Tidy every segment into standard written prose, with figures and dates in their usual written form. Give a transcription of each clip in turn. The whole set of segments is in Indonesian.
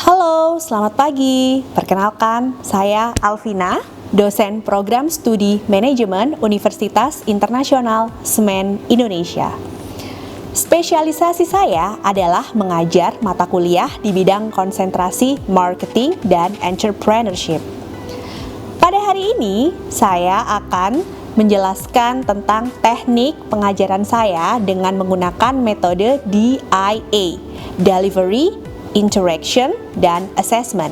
Halo, selamat pagi. Perkenalkan, saya Alvina, dosen program studi manajemen Universitas Internasional Semen Indonesia. Spesialisasi saya adalah mengajar mata kuliah di bidang konsentrasi marketing dan entrepreneurship. Pada hari ini, saya akan menjelaskan tentang teknik pengajaran saya dengan menggunakan metode DIA, Delivery, Interaction, dan Assessment.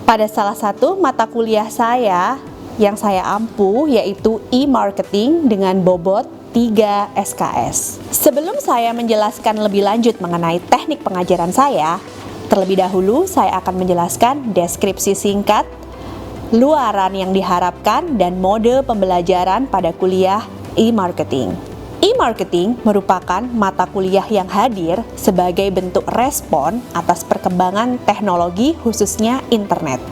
Pada salah satu mata kuliah saya yang saya ampu yaitu e-marketing dengan bobot 3 SKS. Sebelum saya menjelaskan lebih lanjut mengenai teknik pengajaran saya, terlebih dahulu saya akan menjelaskan deskripsi singkat, luaran yang diharapkan, dan mode pembelajaran pada kuliah e-marketing. E-marketing merupakan mata kuliah yang hadir sebagai bentuk respon atas perkembangan teknologi khususnya internet.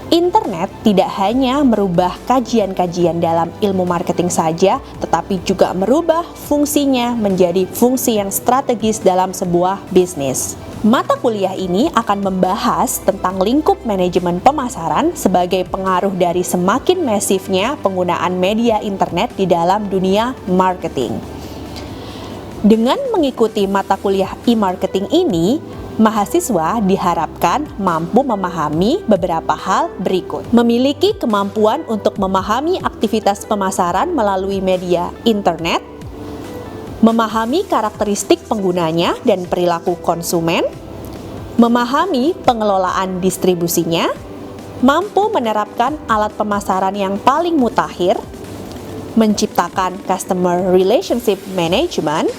Internet tidak hanya merubah kajian-kajian dalam ilmu marketing saja, tetapi juga merubah fungsinya menjadi fungsi yang strategis dalam sebuah bisnis. Mata kuliah ini akan membahas tentang lingkup manajemen pemasaran sebagai pengaruh dari semakin masifnya penggunaan media internet di dalam dunia marketing. Dengan mengikuti mata kuliah e-marketing ini, mahasiswa diharapkan mampu memahami beberapa hal berikut. Memiliki kemampuan untuk memahami aktivitas pemasaran melalui media internet, memahami karakteristik penggunanya dan perilaku konsumen, memahami pengelolaan distribusinya, mampu menerapkan alat pemasaran yang paling mutakhir, menciptakan customer relationship management,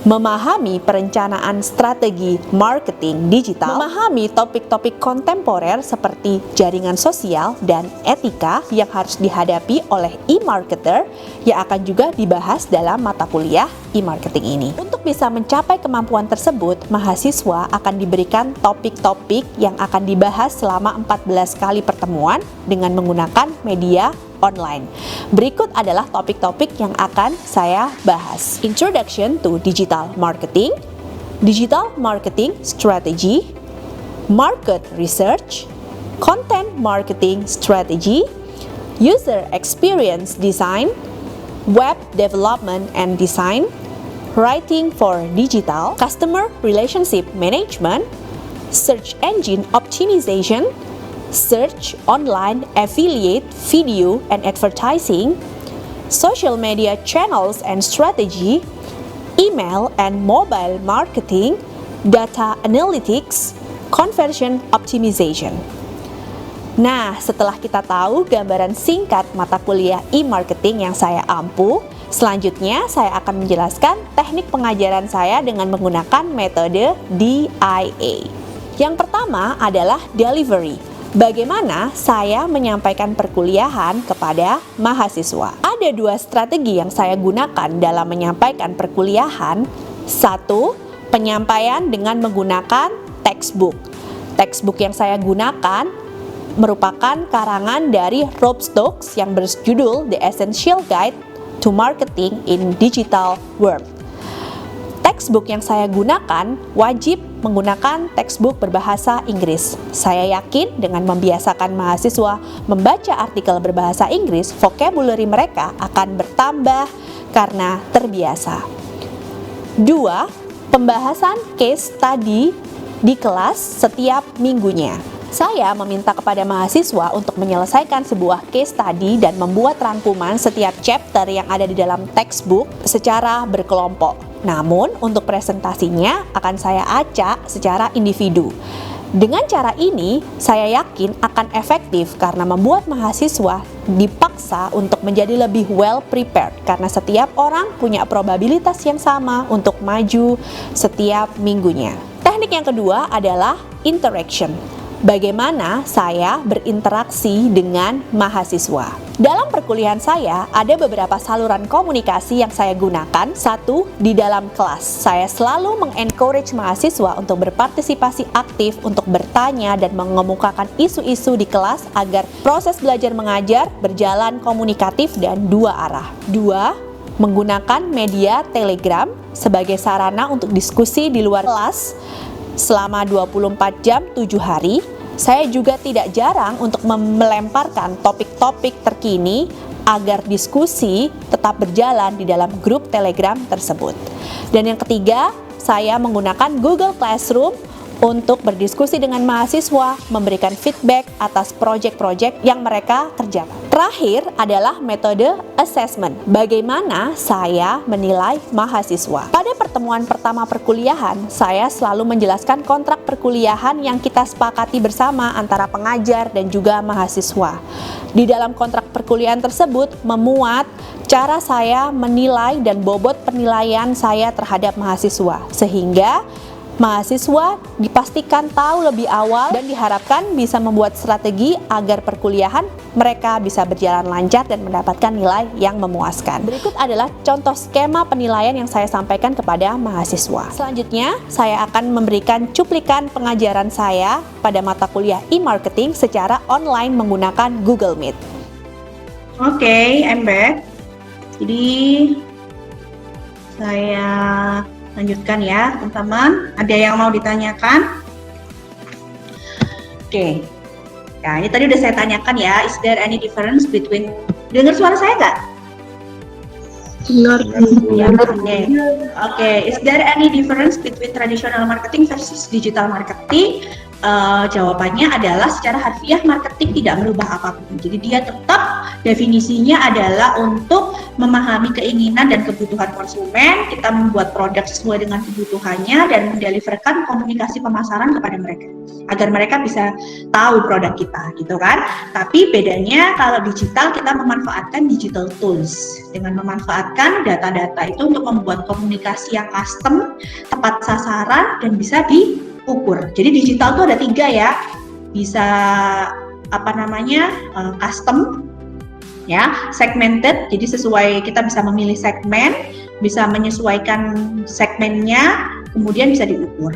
memahami perencanaan strategi marketing digital, memahami topik-topik kontemporer seperti jaringan sosial dan etika yang harus dihadapi oleh e-marketer yang akan juga dibahas dalam mata kuliah e-marketing ini. Untuk bisa mencapai kemampuan tersebut, mahasiswa akan diberikan topik-topik yang akan dibahas selama 14 kali pertemuan dengan menggunakan media online. Berikut adalah topik-topik yang akan saya bahas. Introduction to Digital Marketing, Digital Marketing Strategy, Market Research, Content Marketing Strategy, User Experience Design, Web Development and Design, Writing for Digital, Customer Relationship Management, Search Engine Optimization, Search, Online, Affiliate, Video, and Advertising, Social Media Channels and Strategy, Email and Mobile Marketing, Data Analytics, Conversion Optimization. Nah, setelah kita tahu gambaran singkat mata kuliah e-marketing yang saya ampu, selanjutnya saya akan menjelaskan teknik pengajaran saya dengan menggunakan metode DIA. Yang pertama adalah delivery. Bagaimana saya menyampaikan perkuliahan kepada mahasiswa? Ada dua strategi yang saya gunakan dalam menyampaikan perkuliahan. Satu, penyampaian dengan menggunakan textbook. Textbook yang saya gunakan merupakan karangan dari Rob Stokes yang berjudul The Essential Guide to Marketing in Digital World. Textbook yang saya gunakan wajib menggunakan textbook berbahasa Inggris. Saya yakin dengan membiasakan mahasiswa membaca artikel berbahasa Inggris, vocabulary mereka akan bertambah karena terbiasa. 2. Pembahasan case study di kelas setiap minggunya. Saya meminta kepada mahasiswa untuk menyelesaikan sebuah case study dan membuat rangkuman setiap chapter yang ada di dalam textbook secara berkelompok. Namun, untuk presentasinya akan saya acak secara individu. Dengan cara ini, saya yakin akan efektif karena membuat mahasiswa dipaksa untuk menjadi lebih well prepared karena setiap orang punya probabilitas yang sama untuk maju setiap minggunya. Teknik yang kedua adalah interaction. Bagaimana saya berinteraksi dengan mahasiswa. Dalam perkuliahan saya, ada beberapa saluran komunikasi yang saya gunakan. Satu, di dalam kelas. Saya selalu mengencourage mahasiswa untuk berpartisipasi aktif, untuk bertanya dan mengemukakan isu-isu di kelas agar proses belajar mengajar berjalan komunikatif dan dua arah. Dua, menggunakan media Telegram sebagai sarana untuk diskusi di luar kelas selama 24 jam 7 hari. Saya juga tidak jarang untuk melemparkan topik-topik terkini agar diskusi tetap berjalan di dalam grup Telegram tersebut. Dan yang ketiga, saya menggunakan Google Classroom untuk berdiskusi dengan mahasiswa, memberikan feedback atas proyek-proyek yang mereka kerjakan. Terakhir adalah metode assessment. Bagaimana saya menilai mahasiswa? Pada pertemuan pertama perkuliahan, saya selalu menjelaskan kontrak perkuliahan yang kita sepakati bersama antara pengajar dan juga mahasiswa. Di dalam kontrak perkuliahan tersebut memuat cara saya menilai dan bobot penilaian saya terhadap mahasiswa, sehingga mahasiswa dipastikan tahu lebih awal dan diharapkan bisa membuat strategi agar perkuliahan mereka bisa berjalan lancar dan mendapatkan nilai yang memuaskan. Berikut adalah contoh skema penilaian yang saya sampaikan kepada mahasiswa. Selanjutnya, saya akan memberikan cuplikan pengajaran saya pada mata kuliah e-marketing secara online menggunakan Google Meet. Oke, I'm back. Jadi, saya lanjutkan ya teman-teman, ada yang mau ditanyakan? Oke, nah ini tadi udah saya tanyakan ya, is there any difference between, dengar suara saya nggak? Dengar. Ya, oke, is there any difference between traditional marketing versus digital marketing? Jawabannya adalah secara harfiah marketing tidak merubah apapun. Jadi dia tetap definisinya adalah untuk memahami keinginan dan kebutuhan konsumen, kita membuat produk sesuai dengan kebutuhannya dan mendeliverkan komunikasi pemasaran kepada mereka agar mereka bisa tahu produk kita, gitu kan. Tapi bedanya kalau digital kita memanfaatkan digital tools dengan memanfaatkan data-data itu untuk membuat komunikasi yang custom, tepat sasaran dan bisa diukur. Jadi digital itu ada 3 ya, bisa custom ya, segmented, jadi sesuai, kita bisa memilih segmen, bisa menyesuaikan segmennya, kemudian bisa diukur.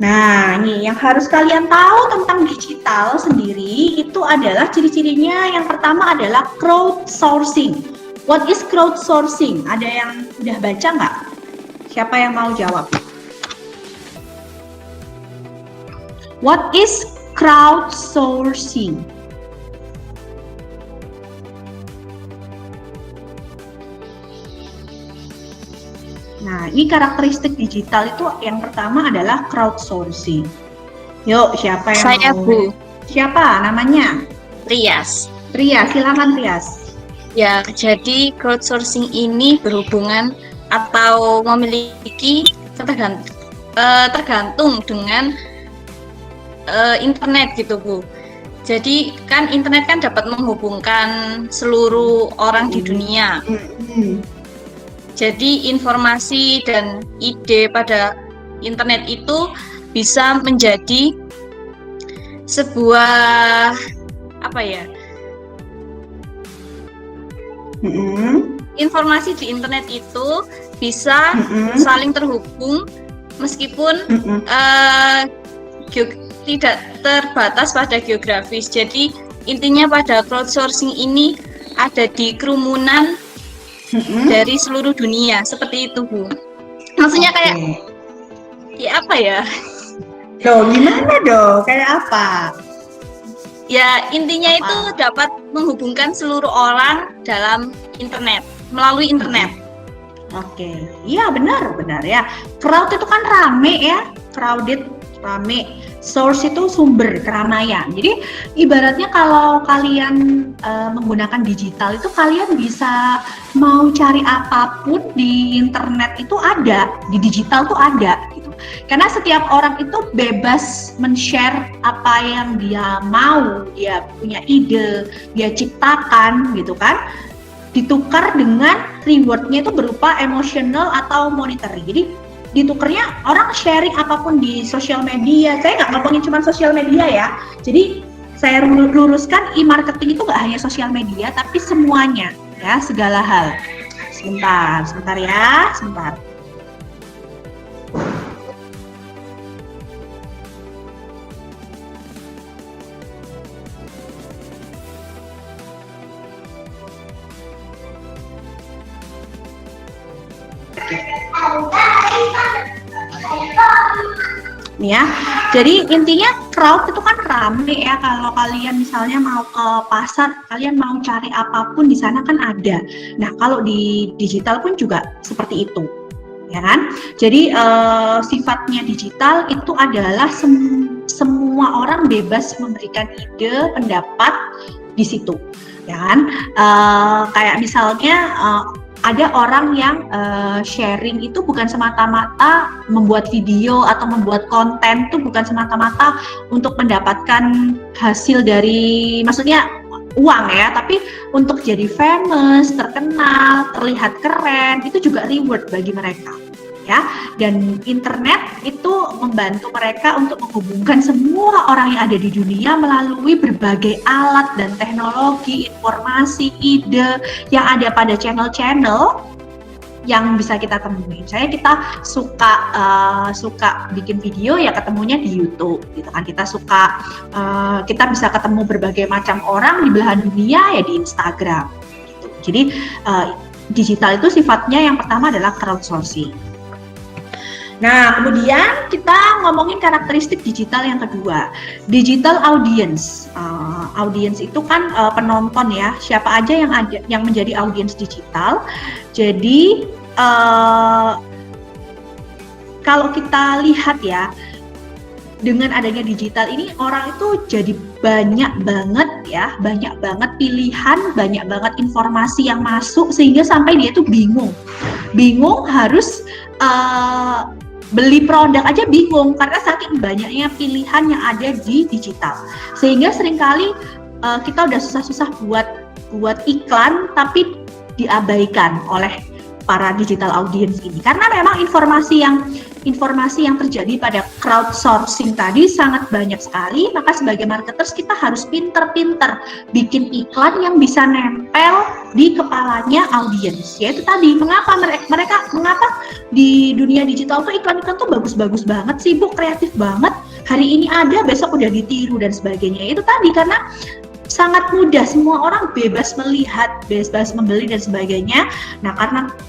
Nah, ini yang harus kalian tahu tentang digital sendiri itu adalah ciri-cirinya. Yang pertama adalah crowdsourcing. What is crowdsourcing? Ada yang udah baca nggak? Siapa yang mau jawab? What is crowdsourcing? Nah, ini karakteristik digital itu yang pertama adalah crowdsourcing. Yuk, siapa yang Saya, mau? Bu. Siapa namanya? Rias. Rias, silakan Rias. Ya, jadi crowdsourcing ini berhubungan atau memiliki tergantung dengan internet gitu, Bu. Jadi kan internet kan dapat menghubungkan seluruh orang di dunia. Jadi informasi dan ide pada internet itu bisa menjadi sebuah informasi di internet itu bisa saling terhubung meskipun tidak terbatas pada geografis. Jadi intinya pada crowdsourcing ini ada di kerumunan dari seluruh dunia, seperti itu, Bu. Maksudnya kayak apa ya? Gimana dong? Kayak apa? Ya, intinya itu dapat menghubungkan seluruh orang dalam internet, melalui internet. Oke, iya benar ya. Crowd itu kan rame ya, crowded, rame. Source itu sumber, keramaian. Jadi ibaratnya kalau kalian menggunakan digital itu kalian bisa mau cari apapun di internet itu ada, di digital tuh ada gitu. Karena setiap orang itu bebas men-share apa yang dia mau, dia punya ide, dia ciptakan gitu kan. Ditukar dengan rewardnya itu berupa emotional atau monetary. Jadi ditukernya orang sharing apapun di sosial media. Saya nggak ngomongin cuma sosial media ya. Jadi saya luruskan, e-marketing itu nggak hanya sosial media, tapi semuanya ya, segala hal. Sebentar ya, sebentar. nih ya. Jadi intinya crowd itu kan rame ya. Kalau kalian misalnya mau ke pasar, kalian mau cari apapun di sana kan ada. Nah, kalau di digital pun juga seperti itu, ya kan? Jadi sifatnya digital itu adalah semua orang bebas memberikan ide, pendapat di situ, ya kan? Kayak misalnya ada orang yang sharing itu bukan semata-mata membuat video atau membuat konten itu bukan semata-mata untuk mendapatkan hasil dari, maksudnya uang ya, tapi untuk jadi famous, terkenal, terlihat keren, itu juga reward bagi mereka. Ya, dan internet itu membantu mereka untuk menghubungkan semua orang yang ada di dunia melalui berbagai alat dan teknologi, informasi, ide yang ada pada channel-channel yang bisa kita temui. Misalnya kita suka bikin video ya ketemunya di YouTube, gitu kan. Kita bisa ketemu berbagai macam orang di belahan dunia ya di Instagram. Gitu. Jadi digital itu sifatnya yang pertama adalah crowdsourcing. Nah, kemudian kita ngomongin karakteristik digital yang kedua, digital audience. Audience itu kan penonton ya, siapa aja yang menjadi audience digital. Jadi kalau kita lihat ya, dengan adanya digital ini orang itu jadi banyak banget pilihan, banyak banget informasi yang masuk sehingga sampai dia tuh bingung harus beli produk aja bingung karena saking banyaknya pilihan yang ada di digital, sehingga seringkali kita udah susah-susah buat iklan tapi diabaikan oleh para digital audience ini karena memang informasi yang terjadi pada crowdsourcing tadi sangat banyak sekali. Maka sebagai marketers kita harus pinter-pinter bikin iklan yang bisa nempel di kepalanya audiens. Yaitu tadi, mengapa di dunia digital tuh iklan-iklan tuh bagus-bagus banget, sibuk, kreatif banget, hari ini ada, besok udah ditiru dan sebagainya. Itu tadi karena sangat mudah, semua orang bebas melihat, bebas membeli dan sebagainya. Nah,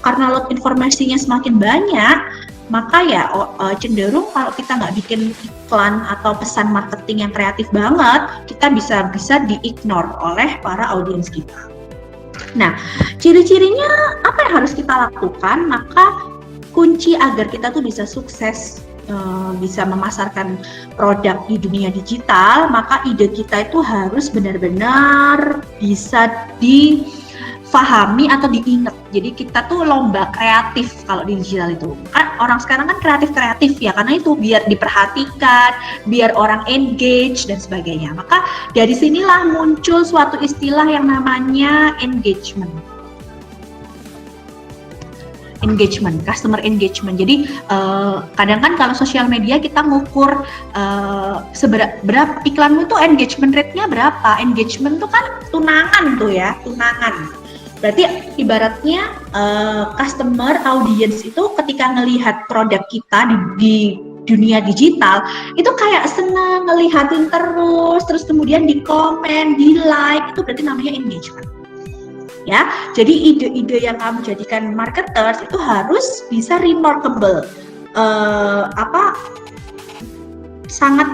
karena load informasinya semakin banyak, maka ya cenderung kalau kita nggak bikin iklan atau pesan marketing yang kreatif banget, kita bisa di-ignore oleh para audiens kita. Nah, ciri-cirinya apa yang harus kita lakukan? Maka kunci agar kita tuh bisa sukses, bisa memasarkan produk di dunia digital, maka ide kita itu harus benar-benar bisa difahami atau diingat. Jadi kita tuh lomba kreatif kalau di digital itu. Kan orang sekarang kan kreatif ya, karena itu biar diperhatikan, biar orang engage dan sebagainya. Maka dari sinilah muncul suatu istilah yang namanya engagement, customer engagement. Jadi kadang kan kalau sosial media kita ngukur berapa iklanmu itu engagement rate-nya berapa. Engagement itu kan tunangan. Berarti ibaratnya customer audience itu ketika ngelihat produk kita di dunia digital itu kayak senang ngelihatin terus kemudian di komen, di like, itu berarti namanya engagement. Ya, jadi ide-ide yang kamu jadikan marketers itu harus bisa remarkable, sangat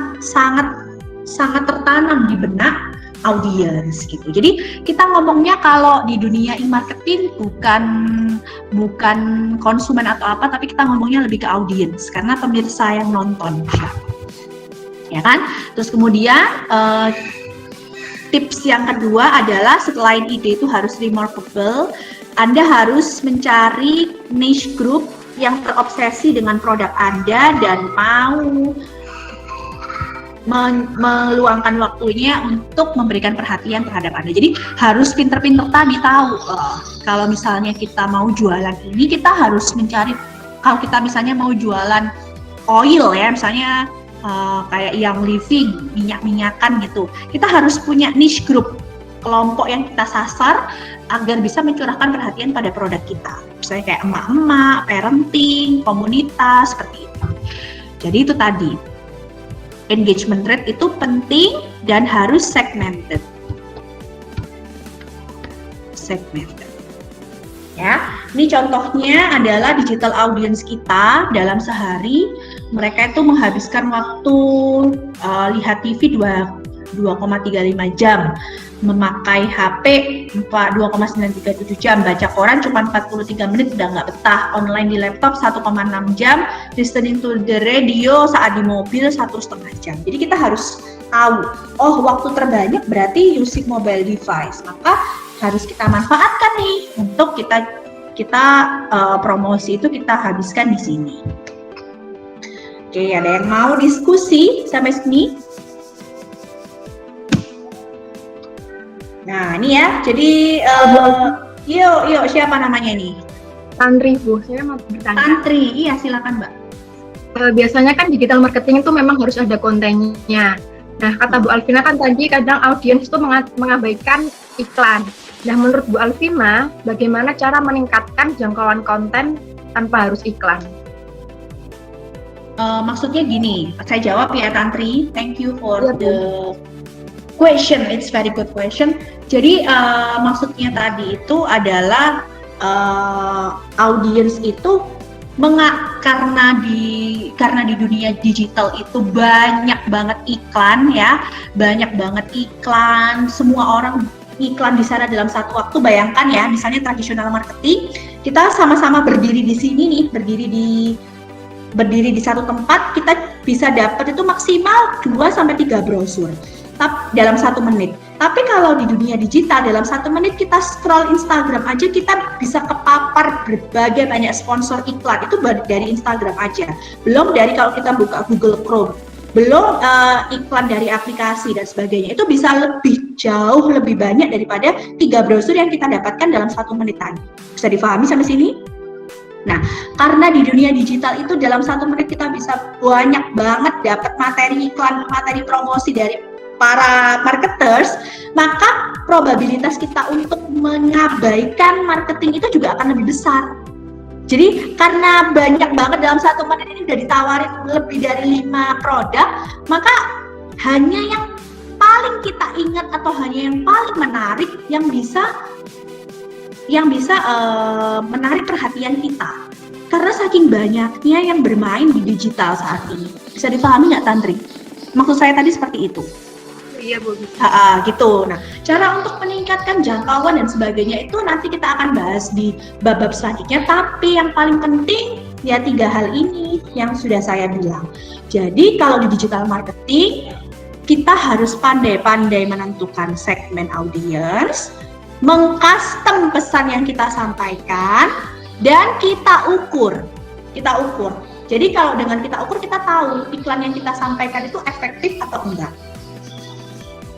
tertanam di benak audience gitu. Jadi kita ngomongnya kalau di dunia e-marketing bukan konsumen atau apa, tapi kita ngomongnya lebih ke audience karena pemirsa yang nonton, ya kan? Terus kemudian tips yang kedua adalah selain ide itu harus remarkable, Anda harus mencari niche group yang terobsesi dengan produk Anda dan mau meluangkan waktunya untuk memberikan perhatian terhadap Anda. Jadi harus pinter-pinter tadi tahu kalau misalnya kita mau jualan ini, kita harus mencari, kalau kita misalnya mau jualan oil ya, misalnya kayak yang living, minyak-minyakan gitu, kita harus punya niche group, kelompok yang kita sasar agar bisa mencurahkan perhatian pada produk kita. Misalnya kayak emak-emak, parenting, komunitas, seperti itu. Jadi itu tadi, engagement rate itu penting dan harus segmented. Ya, ini contohnya adalah digital audience kita dalam sehari. Mereka itu menghabiskan waktu lihat TV 2,35 jam, memakai HP 2,937 jam, baca koran cuma 43 menit udah nggak betah, online di laptop 1,6 jam, listening to the radio saat di mobil 1,5 jam. Jadi kita harus tahu, oh waktu terbanyak berarti using mobile device, maka harus kita manfaatkan nih untuk kita promosi itu kita habiskan di sini. Oke, ada yang mau diskusi sampai sini? Nah, ini ya. Jadi yuk siapa namanya nih? Tantri, Bu. Saya mau bertanya. Tantri, iya silakan Mbak. Biasanya kan digital marketing itu memang harus ada kontennya. Nah, kata Bu Alvina kan tadi kadang audiens itu mengabaikan iklan. Nah, menurut Bu Alvina, bagaimana cara meningkatkan jangkauan konten tanpa harus iklan? Maksudnya gini, saya jawab ya Tantri. Thank you for Ya, Bu. the question. It's very good question. Jadi maksudnya tadi itu adalah audiens itu karena di dunia digital itu banyak banget iklan ya, banyak banget iklan, semua orang iklan di sana dalam satu waktu. Bayangkan ya, misalnya tradisional marketing, kita sama-sama berdiri di sini nih, berdiri di satu tempat, kita bisa dapat itu maksimal 2-3 brosur dalam 1 menit. Tapi kalau di dunia digital, dalam 1 menit kita scroll Instagram aja, kita bisa kepapar berbagai banyak sponsor iklan, itu dari Instagram aja. Belum dari kalau kita buka Google Chrome, belum iklan dari aplikasi dan sebagainya. Itu bisa jauh lebih banyak daripada 3 brosur yang kita dapatkan dalam 1 menit tadi. Bisa difahami sampai sini? Nah, karena di dunia digital itu dalam 1 menit kita bisa banyak banget dapat materi iklan, materi promosi dari para marketers, maka probabilitas kita untuk mengabaikan marketing itu juga akan lebih besar. Jadi karena banyak banget dalam 1 menit ini udah ditawarin lebih dari 5 produk, maka hanya yang paling kita ingat atau hanya yang paling menarik yang bisa menarik perhatian kita. Karena saking banyaknya yang bermain di digital saat ini. Bisa dipahami nggak Tantri? Maksud saya tadi seperti itu. Iya, Bu. Gitu. Nah, cara untuk meningkatkan jangkauan dan sebagainya itu nanti kita akan bahas di bab-bab selanjutnya. Tapi yang paling penting ya 3 hal ini yang sudah saya bilang. Jadi kalau di digital marketing kita harus pandai-pandai menentukan segmen audience, mengcustom pesan yang kita sampaikan, dan kita ukur. Jadi kalau dengan kita ukur, kita tahu iklan yang kita sampaikan itu efektif atau enggak.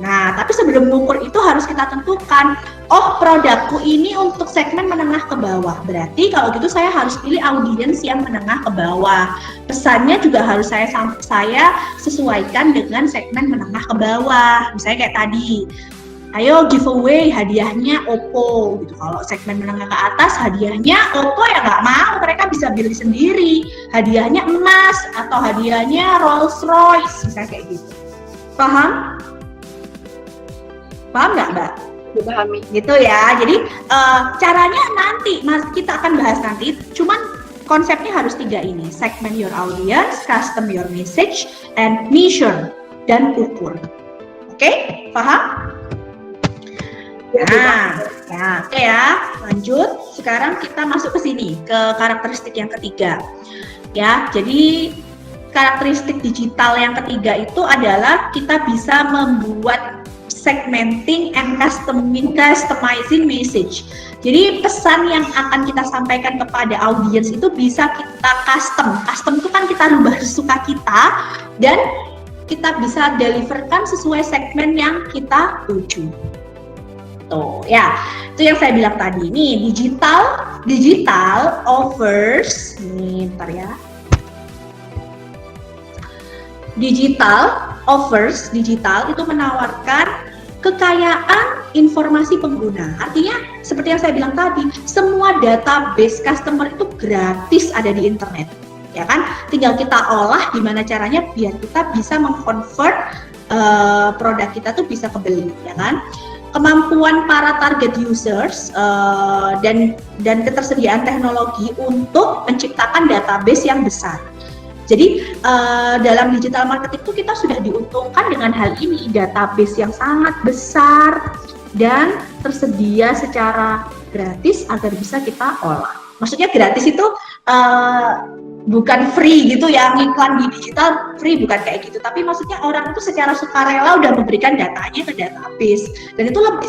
Nah, tapi sebelum mengukur itu harus kita tentukan, oh produkku ini untuk segmen menengah ke bawah. Berarti kalau gitu saya harus pilih audiens yang menengah ke bawah. Pesannya juga harus saya sesuaikan dengan segmen menengah ke bawah. Misalnya kayak tadi, ayo giveaway hadiahnya Oppo gitu. Kalau segmen menengah ke atas hadiahnya Oppo ya nggak mau, mereka bisa pilih sendiri. Hadiahnya emas atau hadiahnya Rolls Royce, misalnya kayak gitu. Paham? Paham nggak Mbak? Dipahami. Gitu ya. Jadi caranya nanti kita akan bahas nanti. Cuman konsepnya harus 3 ini: segment your audience, custom your message, and measure dan ukur. Oke? Paham? Nah, oke ya. Lanjut. Sekarang kita masuk ke sini, ke karakteristik yang ketiga. Ya, jadi karakteristik digital yang ketiga itu adalah kita bisa membuat segmenting and customizing message. Jadi pesan yang akan kita sampaikan kepada audiens itu bisa kita custom. Custom itu kan kita rubah sesuka kita dan kita bisa deliverkan sesuai segmen yang kita tuju. Tuh ya, itu yang saya bilang tadi. Nih digital offers. Nih, bentar ya. Digital itu menawarkan kekayaan informasi pengguna. Artinya seperti yang saya bilang tadi, semua database customer itu gratis ada di internet. Ya kan? Tinggal kita olah gimana caranya biar kita bisa mengconvert produk kita tuh bisa kebeli, ya kan? kemampuan para target users dan ketersediaan teknologi untuk menciptakan database yang besar. Jadi dalam digital marketing itu kita sudah diuntungkan dengan hal ini, database yang sangat besar dan tersedia secara gratis agar bisa kita olah. Maksudnya gratis itu bukan free gitu ya, iklan di digital free, bukan kayak gitu, tapi maksudnya orang itu secara sukarela udah memberikan datanya ke database, dan itu lebih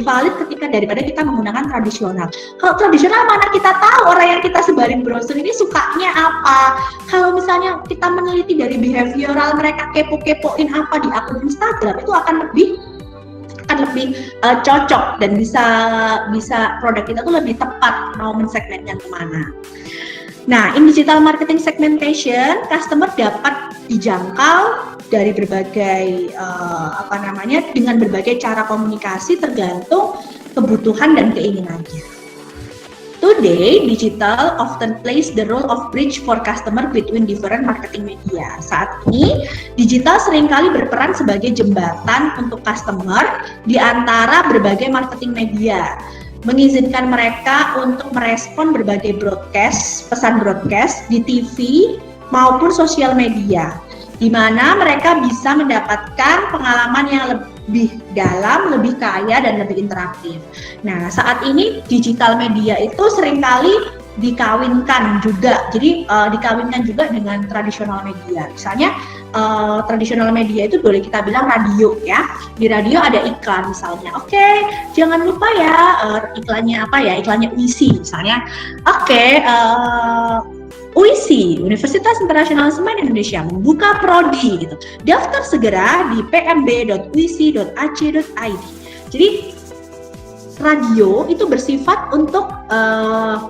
valid ketika daripada kita menggunakan tradisional. Kalau tradisional mana kita tahu orang yang kita sebarin brosur ini sukanya apa. Kalau misalnya kita meneliti dari behavioral mereka kepo-kepoin apa di akun Instagram, itu akan lebih cocok dan bisa produk kita tuh lebih tepat mau mensegmennya kemana. Nah, in digital marketing segmentation, customer dapat dijangkau dari berbagai dengan berbagai cara komunikasi tergantung kebutuhan dan keinginannya. Today, digital often plays the role of bridge for customer between different marketing media. Saat ini, digital seringkali berperan sebagai jembatan untuk customer di antara berbagai marketing media, mengizinkan mereka untuk merespon berbagai pesan broadcast di TV maupun sosial media, di mana mereka bisa mendapatkan pengalaman yang lebih dalam, lebih kaya, dan lebih interaktif. Nah, saat ini digital media itu seringkali dikawinkan juga, jadi dikawinkan juga dengan tradisional media. Misalnya tradisional media itu boleh kita bilang radio ya. Di radio ada iklan misalnya. Oke, jangan lupa ya iklannya apa ya? Iklannya UISI misalnya. UISI, Universitas Internasional Semen Indonesia, membuka prodi gitu. Daftar segera di pmb.uisi.ac.id. Jadi radio itu bersifat untuk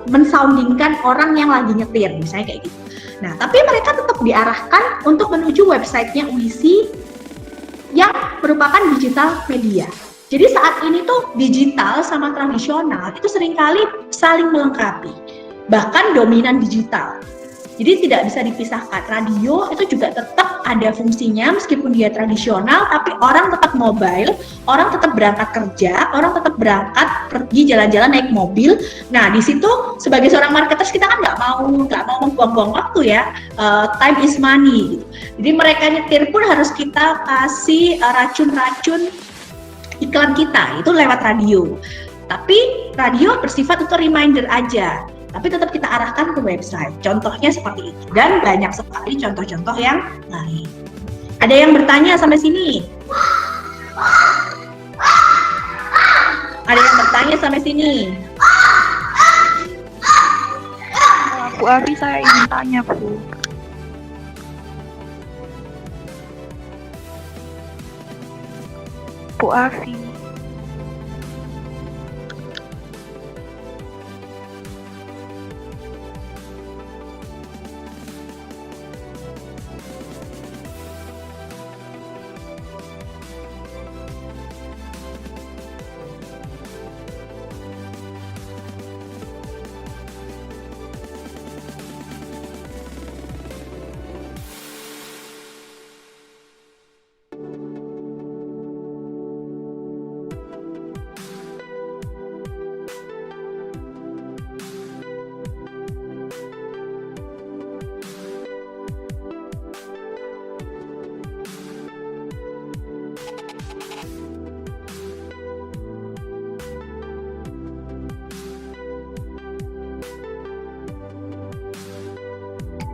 mensoundingkan orang yang lagi nyetir, misalnya kayak gitu. Nah, tapi mereka tetap diarahkan untuk menuju websitenya UISI yang merupakan digital media. Jadi saat ini tuh digital sama tradisional itu seringkali saling melengkapi, bahkan dominan digital. Jadi tidak bisa dipisahkan. Radio itu juga tetap ada fungsinya meskipun dia tradisional, tapi orang tetap mobile, orang tetap berangkat kerja, orang tetap berangkat pergi jalan-jalan naik mobil. Nah, di situ sebagai seorang marketers kita kan nggak mau membuang-buang waktu ya. Time is money gitu. Jadi mereka nyetir pun harus kita kasih racun-racun iklan kita, itu lewat radio. Tapi radio bersifat untuk reminder aja, tapi tetap kita arahkan ke website. Contohnya seperti itu, dan banyak sekali contoh-contoh yang lain. Ada yang bertanya sampai sini? Ada yang bertanya sampai sini? Bu Avi, saya ingin tanya, Bu. Bu Avi.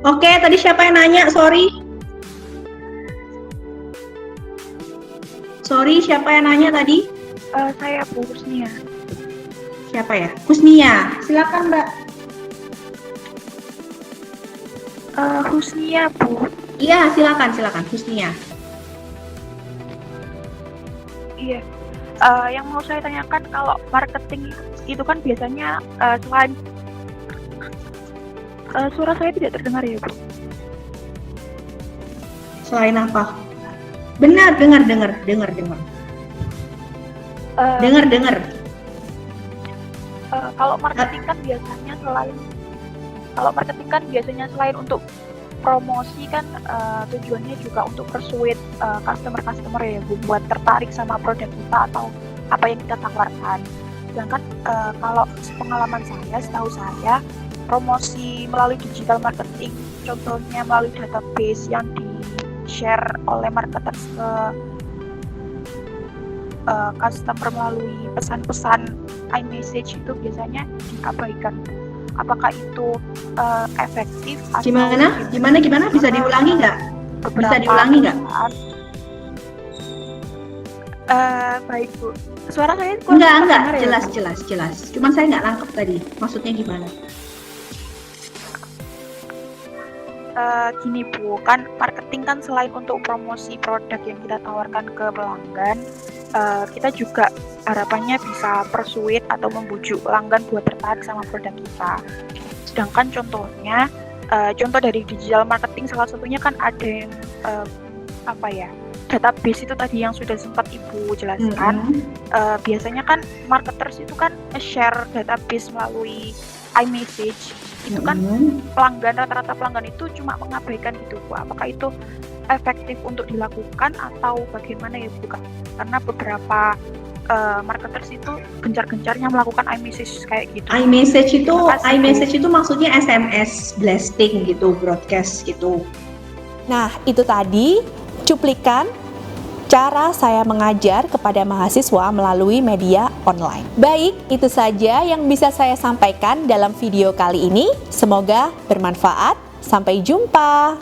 Oke, tadi siapa yang nanya? Sorry, siapa yang nanya tadi? Saya Bu Husnia. Siapa ya? Husnia. Silakan, Mbak. Husnia, Bu. Iya, silakan Husnia. Iya. Yang mau saya tanyakan, kalau marketing itu kan biasanya selain suara saya tidak terdengar ya, Bu? Selain apa? Benar, dengar. Dengar. Kalau marketing kan biasanya selain untuk promosi kan tujuannya juga untuk persuade customer ya Bu, buat tertarik sama produk kita atau apa yang kita tawarkan. Sedangkan kalau pengalaman saya, setahu saya, promosi melalui digital marketing, contohnya melalui database yang di-share oleh marketers ke customer melalui pesan-pesan iMessage itu biasanya diabaikan. Apakah itu efektif? Gimana? Bisa diulangi nggak? Baik Bu. Suara saya Enggak, jelas. Cuman saya nggak nangkep tadi. Maksudnya gimana? Gini Bu, kan marketing kan selain untuk promosi produk yang kita tawarkan ke pelanggan, kita juga harapannya bisa persuade atau membujuk pelanggan buat tertarik sama produk kita. Sedangkan contohnya, contoh dari digital marketing salah satunya kan ada yang database itu tadi yang sudah sempat Ibu jelaskan. Biasanya kan marketers itu kan share database melalui iMessage. Itu kan rata-rata pelanggan itu cuma mengabaikan itu Bu. Apakah itu efektif untuk dilakukan atau bagaimana ya Bu? Karena beberapa marketers itu gencar-gencarnya melakukan iMessage kayak gitu. iMessage itu maksudnya SMS blasting gitu, broadcast gitu. Nah, itu tadi cuplikan cara saya mengajar kepada mahasiswa melalui media online. Baik, itu saja yang bisa saya sampaikan dalam video kali ini. Semoga bermanfaat. Sampai jumpa.